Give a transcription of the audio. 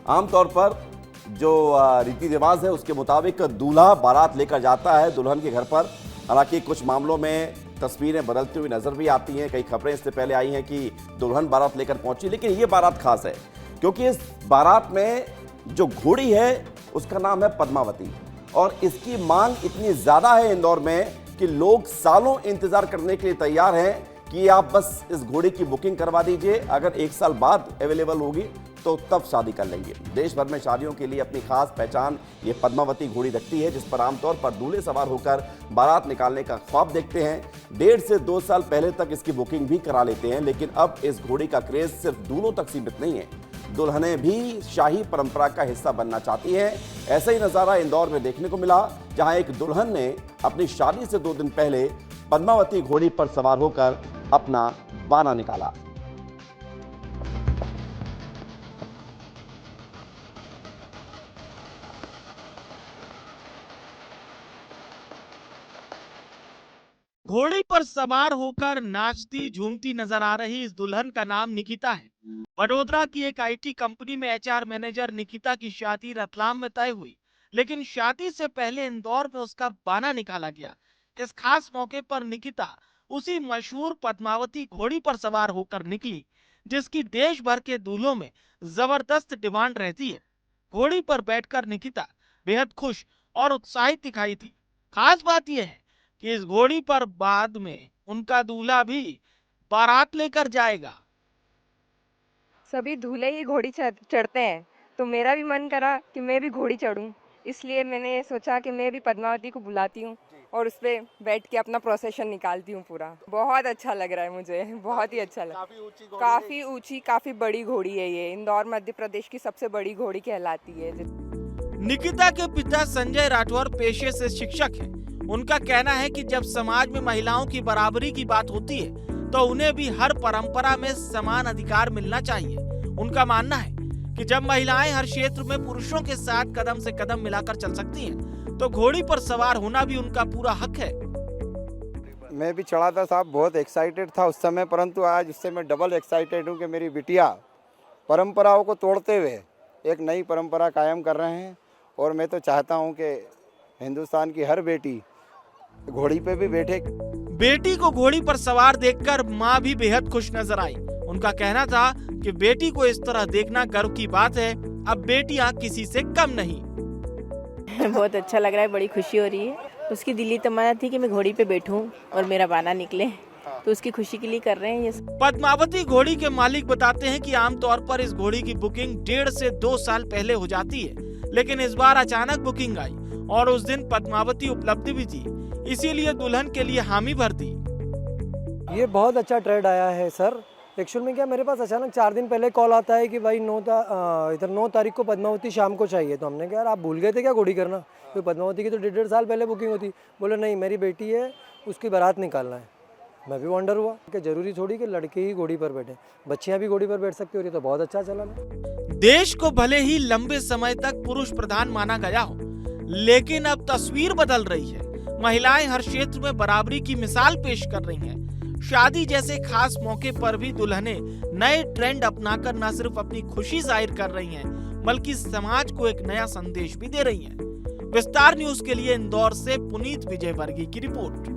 आमतौर पर जो रीति रिवाज है उसके मुताबिक दूल्हा बारात लेकर जाता है दुल्हन के घर पर। हालांकि कुछ मामलों में तस्वीरें बदलती हुई नजर भी आती हैं। कई खबरें इससे पहले आई हैं कि दुल्हन बारात लेकर पहुंची, लेकिन ये बारात खास है क्योंकि इस बारात में जो घोड़ी है उसका नाम है पद्मावती और इसकी मांग इतनी ज्यादा है इंदौर में कि लोग सालों इंतजार करने के लिए तैयार हैं कि आप बस इस घोड़ी की बुकिंग करवा दीजिए, अगर 1 साल बाद अवेलेबल होगी तो तब शादी कर लेंगे। देश भर में शादियों के लिए अपनी खास पहचान ये पद्मावती घोड़ी रखती है, जिस पर आमतौर पर दूल्हे सवार होकर बारात निकालने का ख्वाब देखते हैं। 1.5 से 2 साल पहले तक इसकी बुकिंग भी करा लेते हैं, लेकिन अब इस घोड़ी का क्रेज सिर्फ दूल्हों तक सीमित नहीं है, दुल्हनें भी शाही परंपरा का हिस्सा बनना चाहती हैं। ऐसा ही नजारा इंदौर में देखने को मिला, जहां एक दुल्हन ने अपनी शादी से 2 दिन पहले पद्मावती घोड़ी पर सवार होकर अपना बाना निकाला। घोड़ी पर सवार होकर नाचती झूमती नजर आ रही इस दुल्हन का नाम निकिता है। वडोदरा की एक आईटी कंपनी में एचआर मैनेजर निकिता की शादी रतलाम में तय हुई, लेकिन शादी से पहले इंदौर में उसका बाना निकाला गया। इस खास मौके पर निकिता उसी मशहूर पद्मावती घोड़ी पर सवार होकर निकली, जिसकी देश भर के दूल्हों में जबरदस्त डिमांड रहती है। घोड़ी पर बैठकर निकिता बेहद खुश और उत्साहित दिखाई थी। खास बात यह है कि इस घोड़ी पर बाद में उनका दूल्हा भी बारात लेकर जाएगा। सभी दूल्हे ही घोड़ी चढ़ते हैं, तो मेरा भी मन करा कि मैं भी घोड़ी चढ़ूं। इसलिए मैंने सोचा कि मैं भी पद्मावती को बुलाती हूं और उस पे बैठ के अपना प्रोसेशन निकालती हूं पूरा। बहुत अच्छा लग रहा है मुझे, बहुत ही अच्छा लग। काफी ऊंची, काफी बड़ी घोड़ी है ये। इंदौर मध्य प्रदेश की सबसे बड़ी घोड़ी कहलाती है। निकिता के पिता संजय राठौर पेशे से शिक्षक हैं। उनका कहना है कि जब समाज में महिलाओं की बराबरी की बात होती है तो उन्हें भी हर परंपरा में समान अधिकार मिलना चाहिए। उनका मानना है कि जब महिलाएं हर क्षेत्र में पुरुषों के साथ कदम से कदम मिलाकर चल सकती हैं, तो घोड़ी पर सवार होना भी उनका पूरा हक है। मैं भी चढ़ा था साहब, बहुत एक्साइटेड था उस समय, परंतु आज उससे मैं डबल एक्साइटेड हूँ कि मेरी बिटिया परंपराओं को तोड़ते हुए एक नई परंपरा कायम कर रहे हैं। और मैं तो चाहता हूँ कि हिंदुस्तान की हर बेटी घोड़ी पे भी बैठे। बेटी को घोड़ी पर सवार देखकर माँ भी बेहद खुश नजर आई। उनका कहना था कि बेटी को इस तरह देखना गर्व की बात है, अब बेटियां किसी से कम नहीं। बहुत अच्छा लग रहा है, बड़ी खुशी हो रही है। उसकी दिली तमन्ना थी कि मैं घोड़ी पे बैठूं और मेरा बाना निकले, तो उसकी खुशी के लिए कर रहे हैं ये। पद्मावती घोड़ी के मालिक बताते हैं कि आमतौर पर इस घोड़ी की बुकिंग 1.5 से 2 साल पहले हो जाती है, लेकिन इस बार अचानक बुकिंग आई और उस दिन पद्मावती उपलब्ध भी थी, इसीलिए दुल्हन के लिए हामी भर दी। ये बहुत अच्छा ट्रेंड आया है सर। एक्चुअल में क्या, मेरे पास अचानक 4 दिन पहले कॉल आता है कि भाई 9 तारीख को पद्मावती शाम को चाहिए। तो हमने कहा यार आप भूल गए थे क्या घोड़ी करना, तो पद्मावती की तो 1.5 साल पहले बुकिंग होती। बोले नहीं, मेरी बेटी है, उसकी बारात निकालना है। मैं भी वंडर हुआ कि जरूरी थोड़ी कि लड़के ही घोड़ी पर बैठे, बच्चियां भी घोड़ी पर बैठ सकती हो। ये तो बहुत अच्छा चला। देश को भले ही लंबे समय तक पुरुष प्रधान माना गया हो, लेकिन अब तस्वीर बदल रही है। महिलाएं हर क्षेत्र में बराबरी की मिसाल पेश कर रही हैं। शादी जैसे खास मौके पर भी दुल्हनें नए ट्रेंड अपनाकर न सिर्फ अपनी खुशी जाहिर कर रही हैं, बल्कि समाज को एक नया संदेश भी दे रही हैं। विस्तार न्यूज के लिए इंदौर से पुनीत विजयवर्गीय की रिपोर्ट।